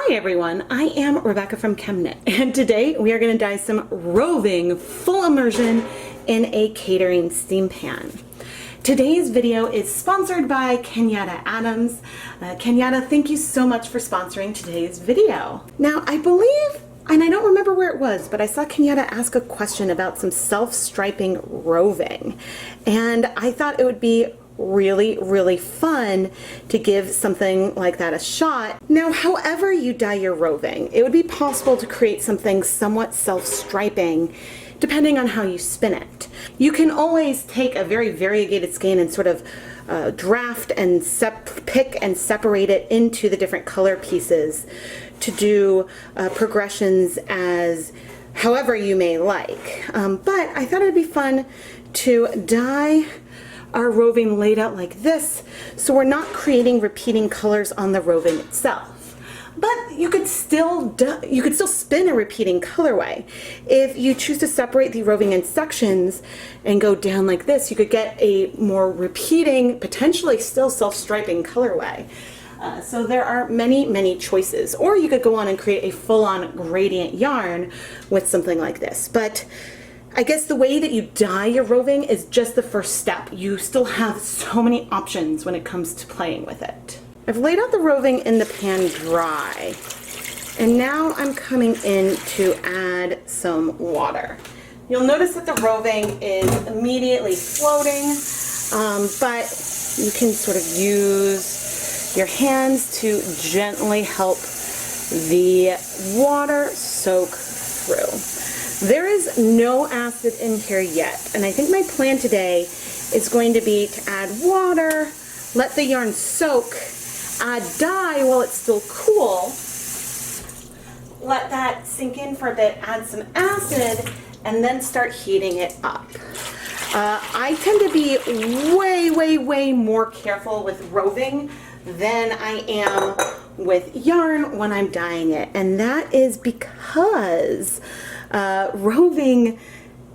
Hi everyone, I am Rebecca from ChemKnit, and today we are going to dye some roving full immersion in a catering steam pan. Today's video is sponsored by Kenyatta Adams. Kenyatta, thank you so much for sponsoring today's video. Now I believe, and I don't remember where it was, but I saw Kenyatta ask a question about some self-striping roving, and I thought it would be really fun to give something like that a shot. Now, however you dye your roving, it would be possible to create something somewhat self-striping depending on how you spin it. You can always take a very variegated skein and sort of draft and pick and separate it into the different color pieces to do progressions as however you may like. But I thought it'd be fun to dye our roving laid out like this, so we're not creating repeating colors on the roving itself. But you could still spin a repeating colorway. If you choose to separate the roving in sections and go down like this, you could get a more repeating, potentially still self-striping colorway. So there are many choices. Or you could go on and create a full-on gradient yarn with something like this. But I guess the way that you dye your roving is just the first step. You still have so many options when it comes to playing with it. I've laid out the roving in the pan dry, and now I'm coming in to add some water. You'll notice that the roving is immediately floating, but you can sort of use your hands to gently help the water soak through. There is no acid in here yet, and I think my plan today is going to be to add water, let the yarn soak, add dye while it's still cool, let that sink in for a bit, add some acid, and then start heating it up. I tend to be way more careful with roving than I am with yarn when I'm dyeing it, and that is because roving,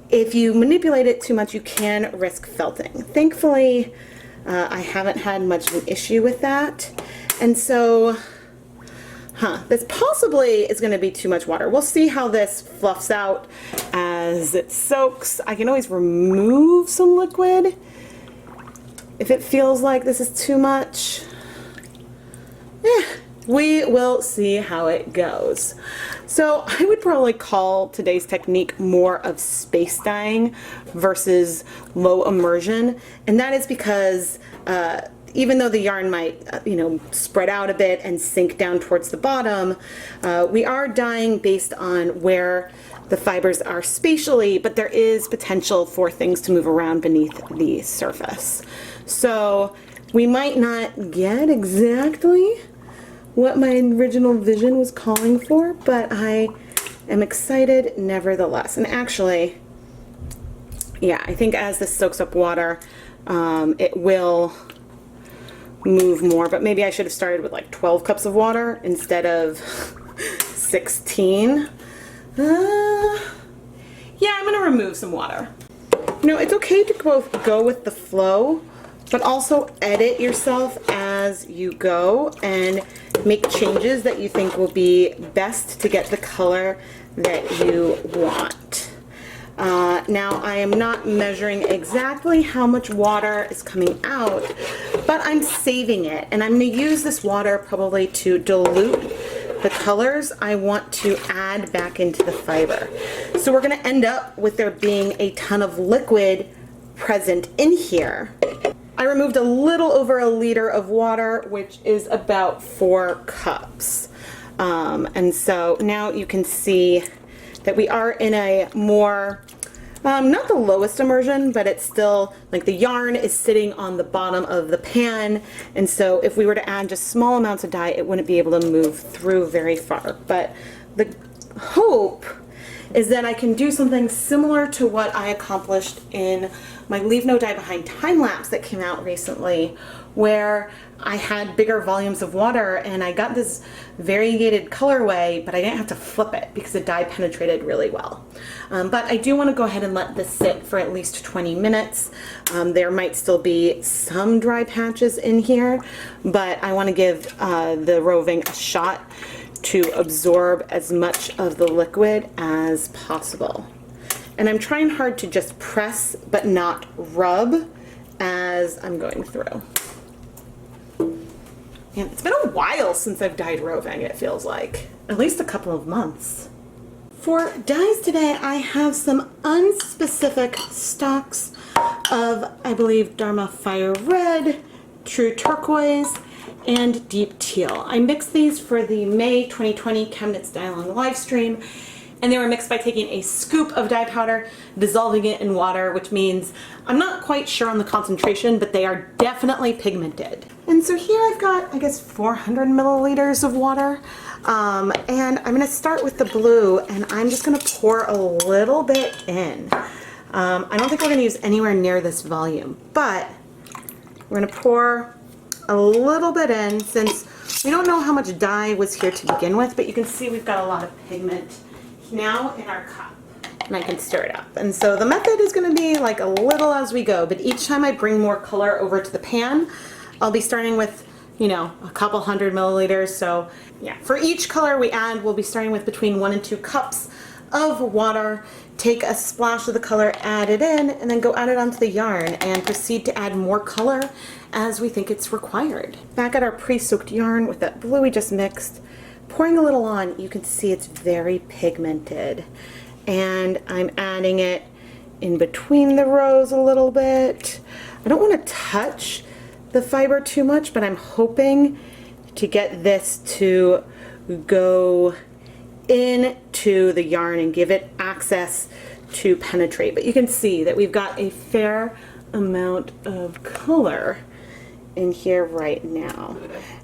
if you manipulate it too much, you can risk felting. Thankfully, I haven't had much of an issue with that. And so, this possibly is going to be too much water. We'll see how this fluffs out as it soaks. I can always remove some liquid if it feels like this is too much. We will see how it goes. So I would probably call today's technique more of space dyeing versus low immersion, and that is because even though the yarn might spread out a bit and sink down towards the bottom, we are dyeing based on where the fibers are spatially, but there is potential for things to move around beneath the surface. So we might not get exactly what my original vision was calling for, but I am excited nevertheless. And actually, yeah, I think as this soaks up water, it will move more, but maybe I should have started with like 12 cups of water instead of 16. Yeah, I'm gonna remove some water. It's okay to both go with the flow, but also edit yourself as you go and make changes that you think will be best to get the color that you want. Now, I am not measuring exactly how much water is coming out, but I'm saving it, and I'm going to use this water probably to dilute the colors I want to add back into the fiber. So we're going to end up with there being a ton of liquid present in here. I removed a little over 1 liter of water, which is about 4 cups. And so now you can see that we are in a more, not the lowest immersion, but it's still like the yarn is sitting on the bottom of the pan. And so if we were to add just small amounts of dye, it wouldn't be able to move through very far. But the hope is that I can do something similar to what I accomplished in my Leave No Dye Behind time lapse that came out recently, where I had bigger volumes of water and I got this variegated colorway, but I didn't have to flip it because the dye penetrated really well. But I do want to go ahead and let this sit for at least 20 minutes. There might still be some dry patches in here, but I want to give the roving a shot to absorb as much of the liquid as possible. And I'm trying hard to just press but not rub as I'm going through. And it's been a while since I've dyed roving, it feels like. At least a couple of months. For dyes today, I have some unspecific stocks of, I believe, Dharma Fire Red, True Turquoise, and Deep Teal. I mixed these for the May 2020 ChemKnits Dye Along live stream, and they were mixed by taking a scoop of dye powder, dissolving it in water, which means I'm not quite sure on the concentration, but they are definitely pigmented. And so here I've got, I guess, 400 milliliters of water. And I'm gonna start with the blue, and I'm just gonna pour a little bit in. I don't think we're gonna use anywhere near this volume, but we're gonna pour a little bit in since we don't know how much dye was here to begin with, but you can see we've got a lot of pigment now in our cup, and I can stir it up. And so the method is going to be like a little as we go, but each time I bring more color over to the pan, I'll be starting with, you know, a couple hundred milliliters. So yeah, for each color we add, we'll be starting with between 1 and 2 cups of water, take a splash of the color, add it in, and then go add it onto the yarn and proceed to add more color as we think it's required. Back at our pre-soaked yarn with that blue we just mixed, pouring a little on, you can see it's very pigmented. And I'm adding it in between the rows a little bit. I don't want to touch the fiber too much, but I'm hoping to get this to go into the yarn and give it access to penetrate. But you can see that we've got a fair amount of color in here right now.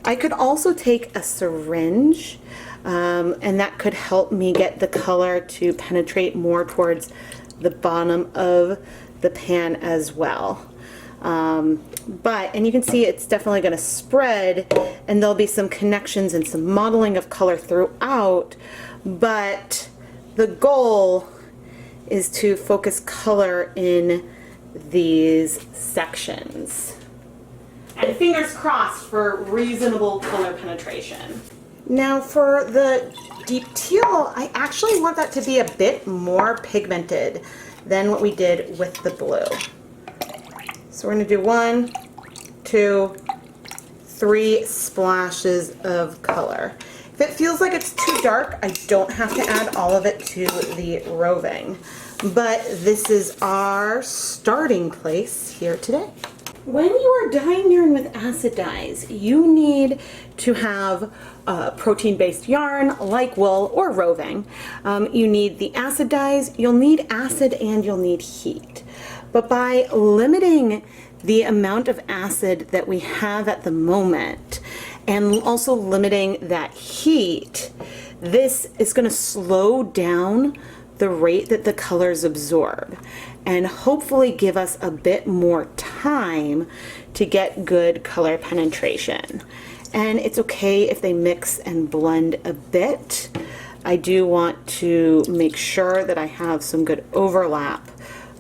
I could also take a syringe and that could help me get the color to penetrate more towards the bottom of the pan as well. And you can see it's definitely going to spread, and there'll be some connections and some modeling of color throughout, but the goal is to focus color in these sections. And fingers crossed for reasonable color penetration. Now for the deep teal, I actually want that to be a bit more pigmented than what we did with the blue. So we're going to do 1, 2, 3 splashes of color. If it feels like it's too dark, I don't have to add all of it to the roving. But this is our starting place here today. When you are dyeing yarn with acid dyes, you need to have protein-based yarn like wool or roving. You need the acid dyes, you'll need acid, and you'll need heat. But by limiting the amount of acid that we have at the moment and also limiting that heat, this is going to slow down the rate that the colors absorb and hopefully give us a bit more time to get good color penetration. And it's okay if they mix and blend a bit. I do want to make sure that I have some good overlap,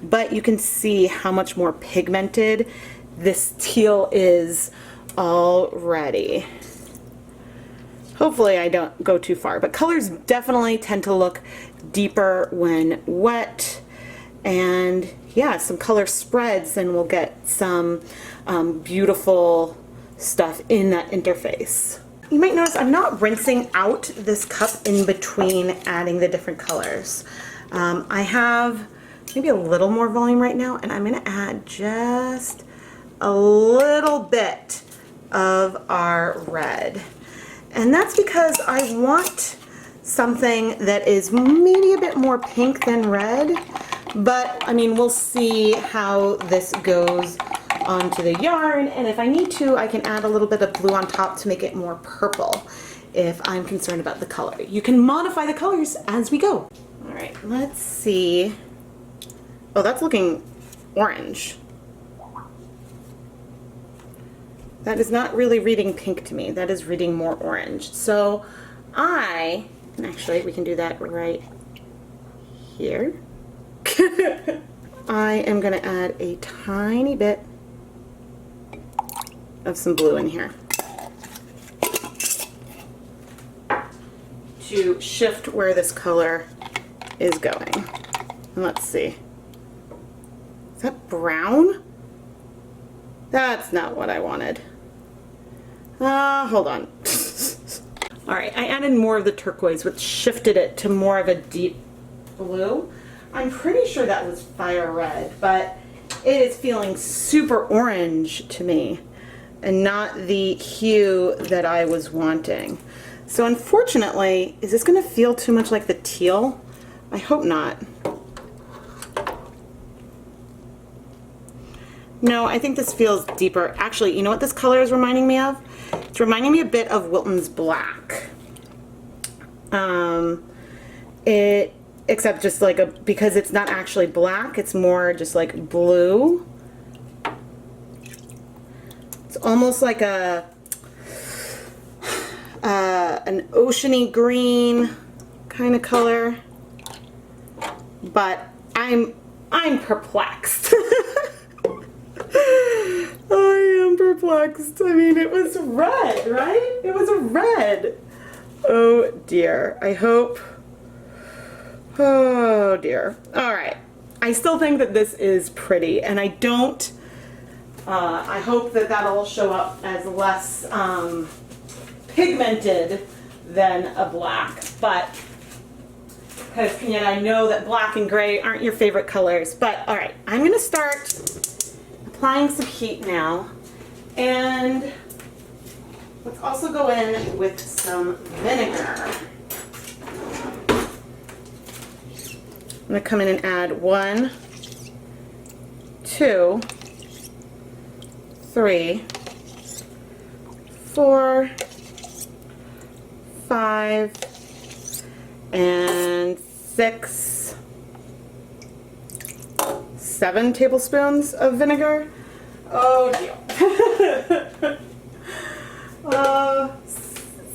but you can see how much more pigmented this teal is already. Hopefully I don't go too far, but colors definitely tend to look deeper when wet, and yeah, some color spreads and we'll get some beautiful stuff in that interface. You might notice I'm not rinsing out this cup in between adding the different colors. I have maybe a little more volume right now, and I'm going to add just a little bit of our red. And that's because I want something that is maybe a bit more pink than red, but I mean, we'll see how this goes onto the yarn, and if I need to, I can add a little bit of blue on top to make it more purple if I'm concerned about the color. You can modify the colors as we go. All right, let's see. Oh, that's looking orange. That is not really reading pink to me. That is reading more orange. So actually, we can do that right here. I am going to add a tiny bit of some blue in here. to shift where this color is going. And let's see. Is that brown? That's not what I wanted. Hold on. All right, I added more of the turquoise, which shifted it to more of a deep blue. I'm pretty sure that was fire red, but it is feeling super orange to me and not the hue that I was wanting. So unfortunately, is this gonna feel too much like the teal? I hope not. No, I think this feels deeper. Actually, you know what this color is reminding me of? It's reminding me a bit of Wilton's black. Except just like because it's not actually black, it's more just like blue. It's almost like an oceany green kind of color. But I'm perplexed. I am perplexed. I mean, it was red, right? It was a red. Oh dear. I hope. Oh dear. All right. I still think that this is pretty, and I don't. I hope that that'll show up as less pigmented than a black, but because yet I know that black and gray aren't your favorite colors. But all right, I'm gonna start applying some heat now, and let's also go in with some vinegar. I'm gonna come in and add 1, 2, 3, 4, 5, and 6, 7 tablespoons of vinegar. Oh dear.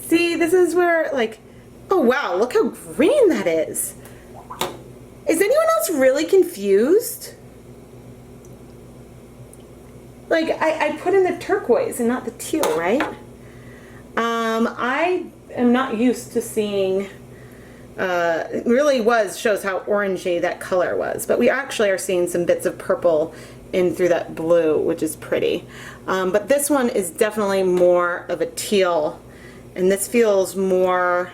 See, this is where, like, oh wow, look how green that is. Is anyone else really confused? Like, I put in the turquoise and not the teal, right? I am not used to seeing, it really shows how orangey that color was, but we actually are seeing some bits of purple in through that blue, which is pretty. But this one is definitely more of a teal, and this feels more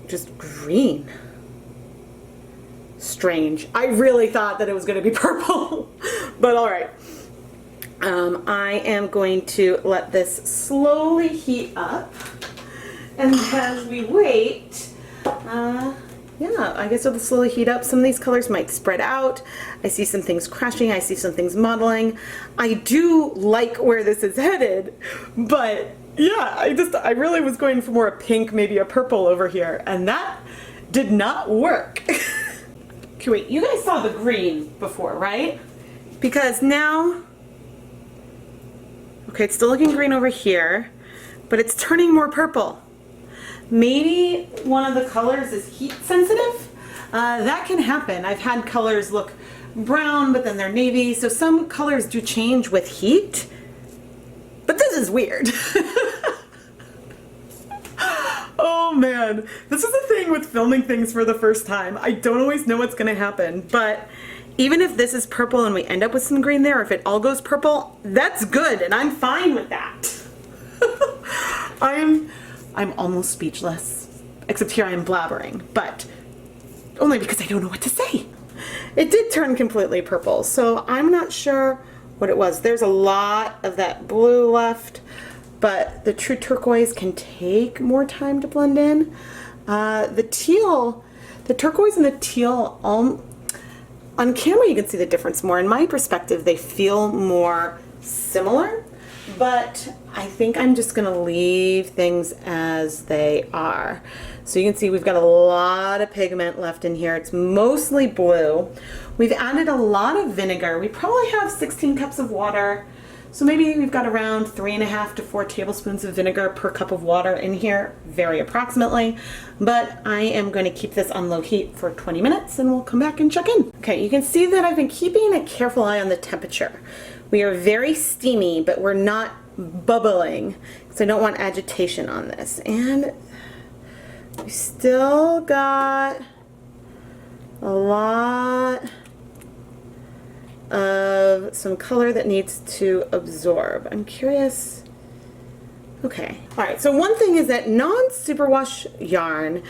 just green. Strange. I really thought that it was going to be purple, but all right. I am going to let this slowly heat up, and as we wait, yeah, I guess it'll slowly heat up. Some of these colors might spread out. I see some things crashing. I see some things modeling. I do like where this is headed, but yeah, I really was going for more a pink, maybe a purple over here, and that did not work. Okay, wait, you guys saw the green before, right? Because now, okay, it's still looking green over here, but it's turning more purple. Maybe one of the colors is heat sensitive. That can happen. I've had colors look brown, but then they're navy, so some colors do change with heat, but this is weird. Oh man, this is the thing with filming things for the first time. I don't always know what's gonna happen, but even if this is purple and we end up with some green there, or if it all goes purple, that's good, and I'm fine with that. I'm almost speechless, except here I am blabbering, but only because I don't know what to say. It did turn completely purple, so I'm not sure what it was. There's a lot of that blue left, but the true turquoise can take more time to blend in. The teal, the turquoise and the teal, on camera you can see the difference more. In my perspective, they feel more similar, but I think I'm just gonna leave things as they are. So you can see we've got a lot of pigment left in here. It's mostly blue. We've added a lot of vinegar. We probably have 16 cups of water. So maybe we've got around 3.5 to 4 tablespoons of vinegar per cup of water in here, very approximately. But I am going to keep this on low heat for 20 minutes and we'll come back and check in. Okay, you can see that I've been keeping a careful eye on the temperature. We are very steamy, but we're not bubbling, because I don't want agitation on this. And I we still got a lot of some color that needs to absorb. I'm curious. Okay. All right. So one thing is that non-superwash yarn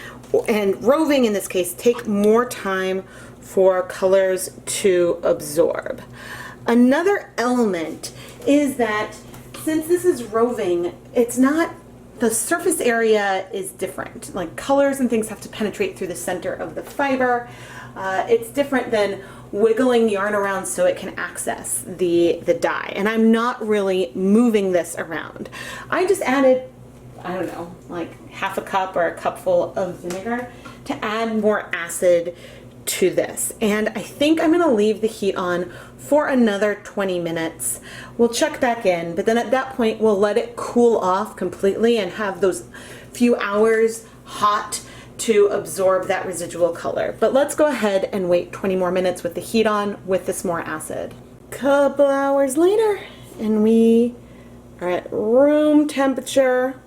and roving in this case take more time for colors to absorb. Another element is that since this is roving, it's not, the surface area is different. Like colors and things have to penetrate through the center of the fiber. It's different than wiggling yarn around so it can access the dye. And I'm not really moving this around. I just added, I don't know, like half a cup or a cupful of vinegar to add more acid to this. And I think I'm gonna leave the heat on for another 20 minutes. We'll check back in, but then at that point we'll let it cool off completely and have those few hours hot to absorb that residual color. But let's go ahead and wait 20 more minutes with the heat on with this more acid. Couple hours later, and we are at room temperature.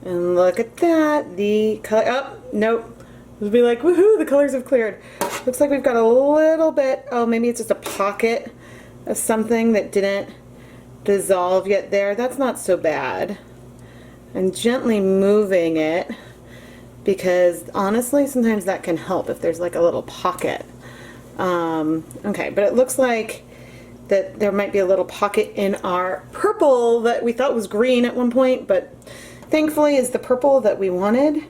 And look at that, the color, oh, nope. It'll be like, woohoo, the colors have cleared. Looks like we've got a little bit, oh, maybe it's just a pocket of something that didn't dissolve yet there. That's not so bad. I'm gently moving it because honestly, sometimes that can help if there's like a little pocket. Okay, but it looks like that there might be a little pocket in our purple that we thought was green at one point, but thankfully is the purple that we wanted.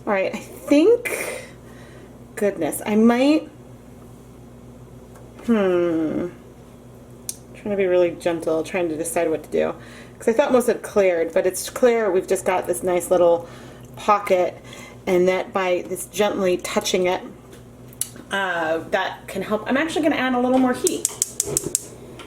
All right, I think, goodness, I might, trying to be really gentle, trying to decide what to do. Because I thought most had cleared, but it's clear. We've just got this nice little pocket, and that by this gently touching it, that can help. I'm actually going to add a little more heat.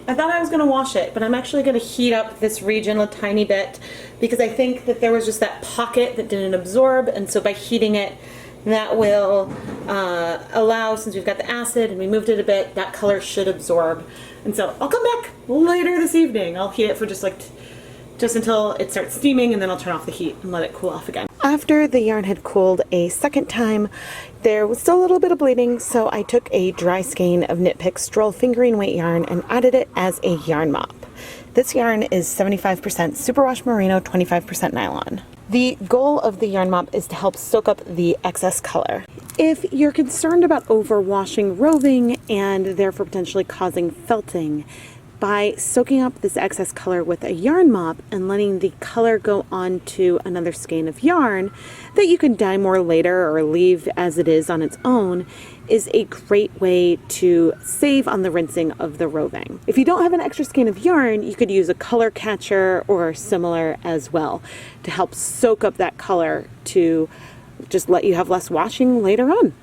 I thought I was going to wash it, but I'm actually going to heat up this region a tiny bit because I think that there was just that pocket that didn't absorb, and so by heating it, that will allow, since we've got the acid and we moved it a bit, that color should absorb. And so I'll come back later this evening. I'll heat it for just until it starts steaming, and then I'll turn off the heat and let it cool off again. After the yarn had cooled a second time, there was still a little bit of bleeding, so I took a dry skein of KnitPicks Stroll fingering weight yarn and added it as a yarn mop. This yarn is 75% superwash merino, 25% nylon. The goal of the yarn mop is to help soak up the excess color. If you're concerned about overwashing roving and therefore potentially causing felting, by soaking up this excess color with a yarn mop and letting the color go onto another skein of yarn that you can dye more later or leave as it is on its own, is a great way to save on the rinsing of the roving. If you don't have an extra skein of yarn, you could use a color catcher or similar as well to help soak up that color to just let you have less washing later on.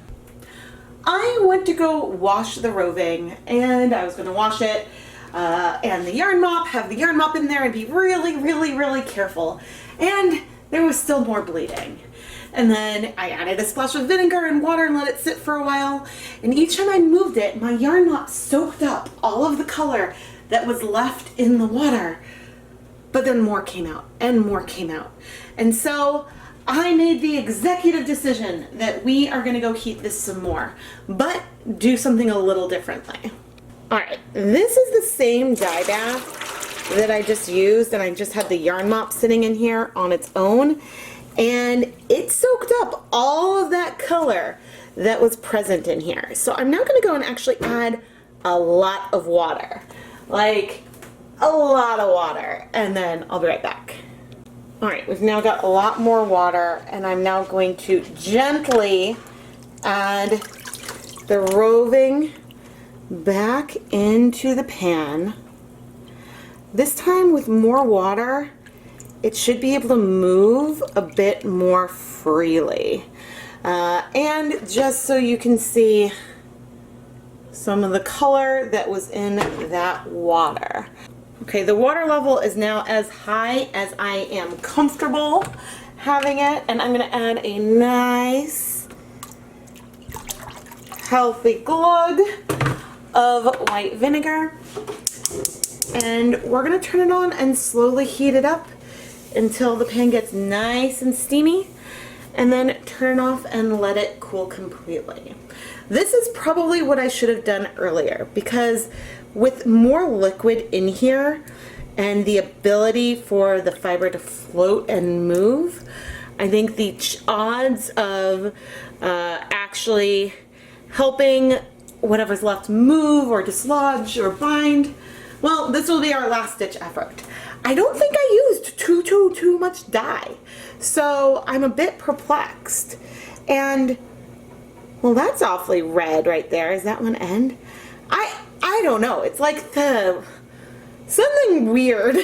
I went to go wash the roving, and I was going to wash it and the yarn mop, have the yarn mop in there and be really, really, really careful. And there was still more bleeding. And then I added a splash of vinegar and water and let it sit for a while. And each time I moved it, my yarn mop soaked up all of the color that was left in the water. But then more came out and more came out. And so I made the executive decision that we are going to go heat this some more, but do something a little differently. All right, this is the same dye bath that I just used, and I just had the yarn mop sitting in here on its own, and it soaked up all of that color that was present in here. So I'm now going to go and actually add a lot of water, like a lot of water, and then I'll be right back. All right, we've now got a lot more water, and I'm now going to gently add the roving back into the pan. This time with more water, it should be able to move a bit more freely. And just so you can see some of the color that was in that water. Okay, the water level is now as high as I am comfortable having it, and I'm going to add a nice healthy glug of white vinegar, and we're going to turn it on and slowly heat it up until the pan gets nice and steamy, and then turn off and let it cool completely. This is probably what I should have done earlier, because with more liquid in here and the ability for the fiber to float and move, I think the odds of actually helping whatever's left move or dislodge or bind, well, this will be our last ditch effort. I don't think I used too much dye, so I'm a bit perplexed. And well, that's awfully red right there. Is that one end? I don't know. It's like something weird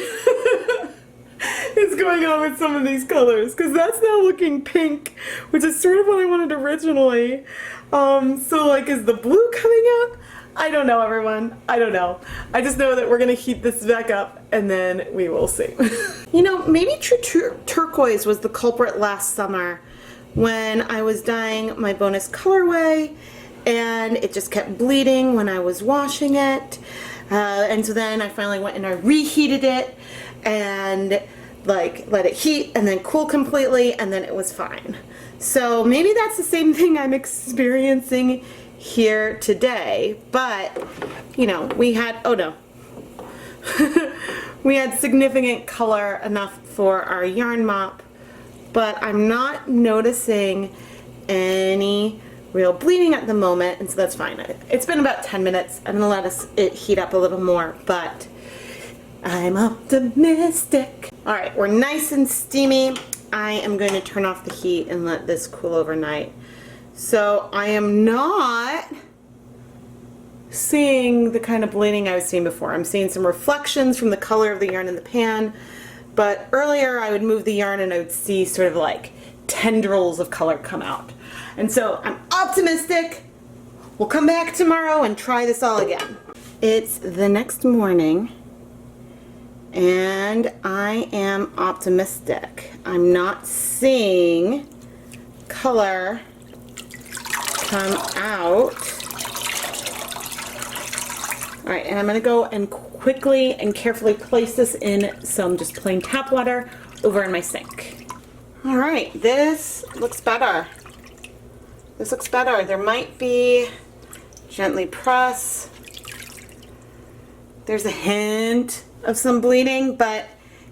is going on with some of these colors, because that's now looking pink, which is sort of what I wanted originally. So like, is the blue coming out? I don't know, everyone. I don't know. I just know that we're gonna heat this back up and then we will see. You know, maybe true turquoise was the culprit last summer when I was dyeing my bonus colorway and it just kept bleeding when I was washing it. And so then I finally went and I reheated it and like let it heat and then cool completely, and then it was fine. So maybe that's the same thing I'm experiencing here today, but you know, we had, oh no, we had significant color enough for our yarn mop, but I'm not noticing any real bleeding at the moment, and so that's fine. It's been about 10 minutes. I'm gonna let it heat up a little more, but I'm optimistic. All right, we're nice and steamy. I am going to turn off the heat and let this cool overnight. So I am not seeing the kind of bleeding I was seeing before. I'm seeing some reflections from the color of the yarn in the pan, but earlier I would move the yarn and I would see sort of like tendrils of color come out. And so I'm optimistic. We'll come back tomorrow and try this all again. It's the next morning and I am optimistic. I'm not seeing color come out. All right, and I'm gonna go and quickly and carefully place this in some just plain tap water over in my sink. All right, this looks better. This looks better. There might be, gently press. There's a hint of some bleeding, but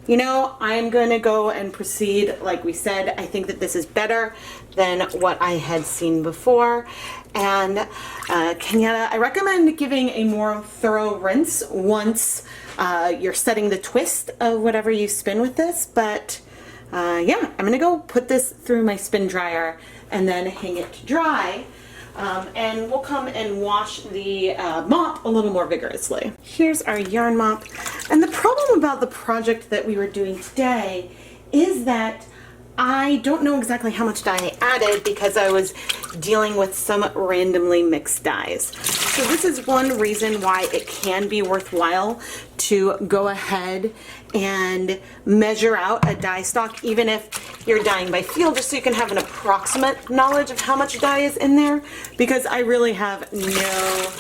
you know, I'm going to go and proceed like we said. I think that this is better than what I had seen before. And Kenyatta, I recommend giving a more thorough rinse once you're setting the twist of whatever you spin with this. But yeah, I'm going to go put this through my spin dryer and then hang it to dry. And we'll come and wash the mop a little more vigorously. Here's our yarn mop. And the problem about the project that we were doing today is that I don't know exactly how much dye I added because I was dealing with some randomly mixed dyes. So this is one reason why it can be worthwhile to go ahead and measure out a dye stock, even if you're dyeing by feel, just so you can have an approximate knowledge of how much dye is in there, because I really have no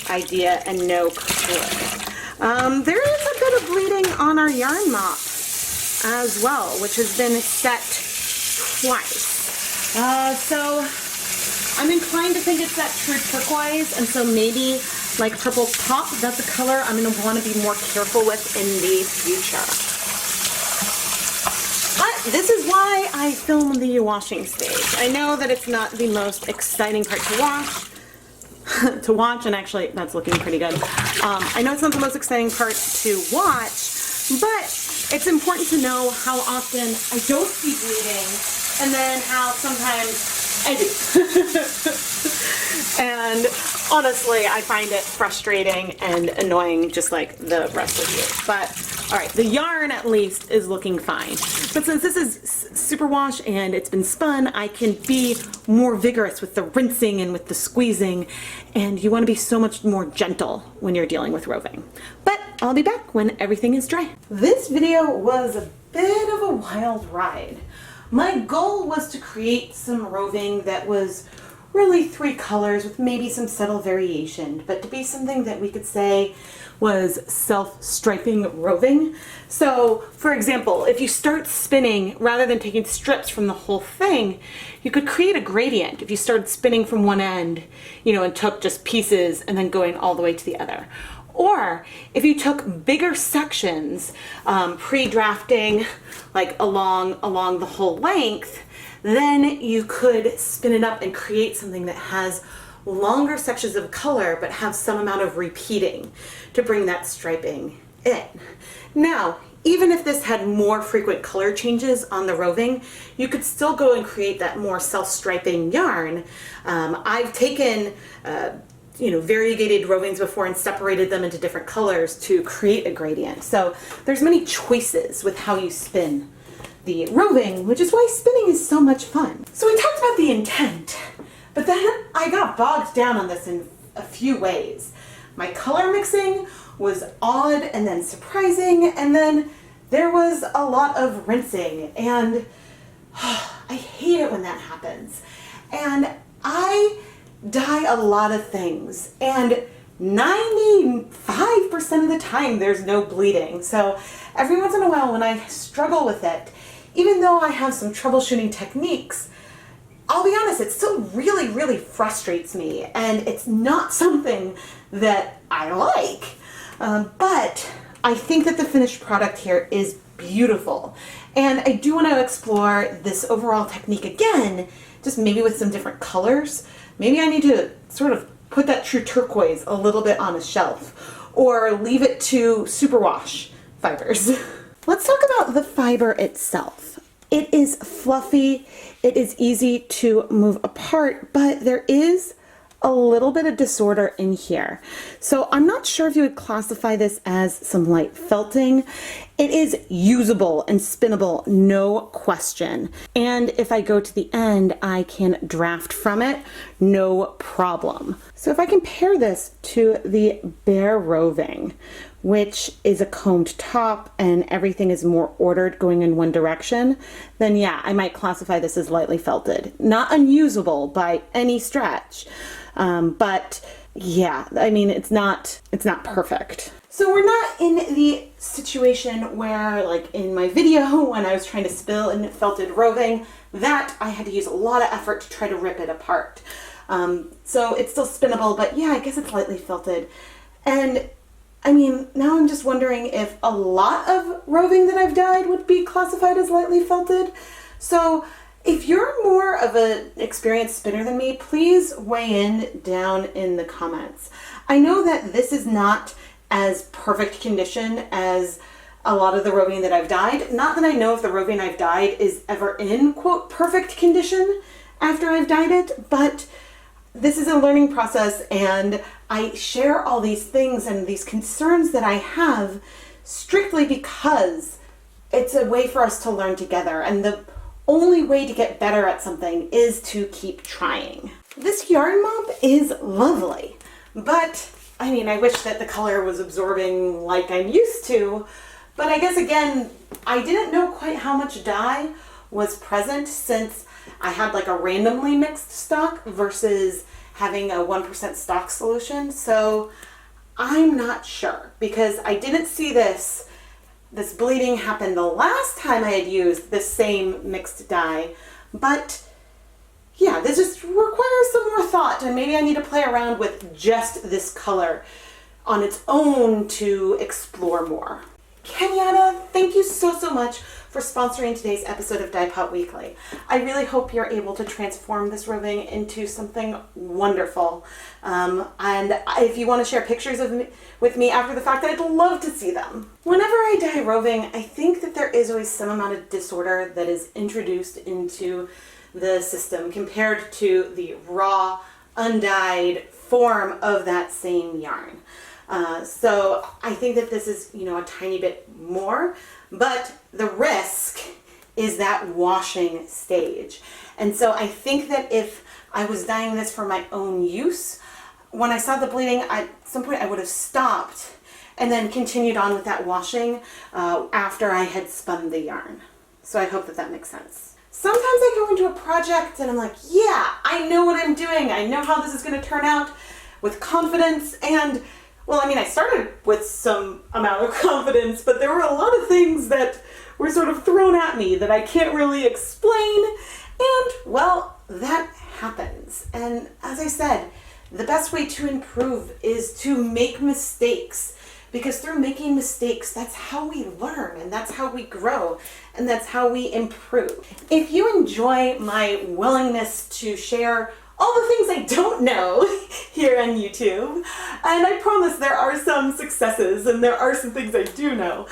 idea and no clue. There is a bit of bleeding on our yarn mop as well, which has been set twice. So I'm inclined to think it's that true turquoise, and so maybe like purple pop, that's a color I'm going to want to be more careful with in the future. But this is why I film the washing stage. I know that it's not the most exciting part to watch, and actually that's looking pretty good. I know it's not the most exciting part to watch, but it's important to know how often I don't see bleeding, and then how sometimes I do. And honestly, I find it frustrating and annoying just like the rest of you. But all right, the yarn at least is looking fine. But since this is superwash and it's been spun, I can be more vigorous with the rinsing and with the squeezing, and you want to be so much more gentle when you're dealing with roving. But I'll be back when everything is dry. This video was a bit of a wild ride. My goal was to create some roving that was really 3 colors with maybe some subtle variation, but to be something that we could say was self-striping roving. So for example, if you start spinning, rather than taking strips from the whole thing, you could create a gradient if you started spinning from one end, you know, and took just pieces and then going all the way to the other. Or if you took bigger sections, pre-drafting, like along the whole length, then you could spin it up and create something that has longer sections of color but have some amount of repeating to bring that striping in. Now, even if this had more frequent color changes on the roving, you could still go and create that more self-striping yarn. I've taken variegated rovings before and separated them into different colors to create a gradient. So there's many choices with how you spin the roving, which is why spinning is so much fun. So we talked about the intent, but then I got bogged down on this in a few ways. My color mixing was odd and then surprising, and then there was a lot of rinsing, and I hate it when that happens. And I dye a lot of things, and 95% of the time there's no bleeding. So every once in a while when I struggle with it, even though I have some troubleshooting techniques, I'll be honest, it still really, really frustrates me, and it's not something that I like. But I think that the finished product here is beautiful. And I do want to explore this overall technique again, just maybe with some different colors. Maybe I need to sort of put that true turquoise a little bit on a shelf, or leave it to superwash fibers. Let's talk about the fiber itself. It is fluffy, it is easy to move apart, but there is a little bit of disorder in here. So I'm not sure if you would classify this as some light felting. It is usable and spinnable, no question. And if I go to the end, I can draft from it, no problem. So if I compare this to the bare roving, which is a combed top and everything is more ordered going in one direction, then yeah, I might classify this as lightly felted. Not unusable by any stretch, but yeah, I mean, it's not perfect. So we're not in the situation where, like in my video when I was trying to spill and felted roving, that I had to use a lot of effort to try to rip it apart. So it's still spinnable, but yeah, I guess it's lightly felted. And I mean, now I'm just wondering if a lot of roving that I've dyed would be classified as lightly felted. So if you're more of an experienced spinner than me, please weigh in down in the comments. I know that this is not as perfect condition as a lot of the roving that I've dyed. Not that I know if the roving I've dyed is ever in, quote, perfect condition after I've dyed it, but this is a learning process, and I share all these things and these concerns that I have strictly because it's a way for us to learn together, and the only way to get better at something is to keep trying. This yarn mop is lovely, but I mean, I wish that the color was absorbing like I'm used to, but I guess again, I didn't know quite how much dye was present since I had like a randomly mixed stock versus having a 1% stock solution. So I'm not sure, because I didn't see this bleeding happen the last time I had used the same mixed dye, but yeah, this just requires some more thought, and maybe I need to play around with just this color on its own to explore more. Kenyatta, thank you so much for sponsoring today's episode of Dyepot Weekly. I really hope you're able to transform this roving into something wonderful. And if you want to share pictures with me after the fact, I'd love to see them. Whenever I dye roving, I think that there is always some amount of disorder that is introduced into the system compared to the raw, undyed form of that same yarn. So I think that this is, a tiny bit more, but the risk is that washing stage. And so I think that if I was dyeing this for my own use, when I saw the bleeding, at some point I would have stopped and then continued on with that washing after I had spun the yarn. So I hope that that makes sense. Sometimes I go into a project and I'm like, yeah, I know what I'm doing. I know how this is going to turn out with confidence, and Well, I mean, I started with some amount of confidence, but there were a lot of things that were sort of thrown at me that I can't really explain. And, well, that happens. And as I said, the best way to improve is to make mistakes. Because through making mistakes, that's how we learn, and that's how we grow, and that's how we improve. If you enjoy my willingness to share all the things I don't know here on YouTube, and I promise there are some successes and there are some things I do know,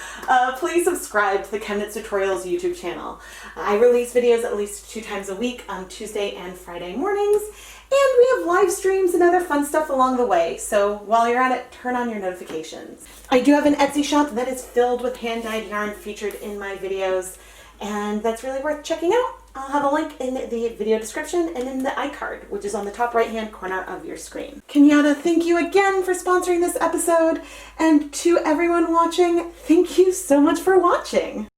please subscribe to the ChemKnits Tutorials YouTube channel. I release videos at least 2 times a week on Tuesday and Friday mornings, and we have live streams and other fun stuff along the way, so while you're at it, turn on your notifications. I do have an Etsy shop that is filled with hand-dyed yarn featured in my videos, and that's really worth checking out. I'll have a link in the video description and in the iCard, which is on the top right-hand corner of your screen. Kenyatta, thank you again for sponsoring this episode, and to everyone watching, thank you so much for watching.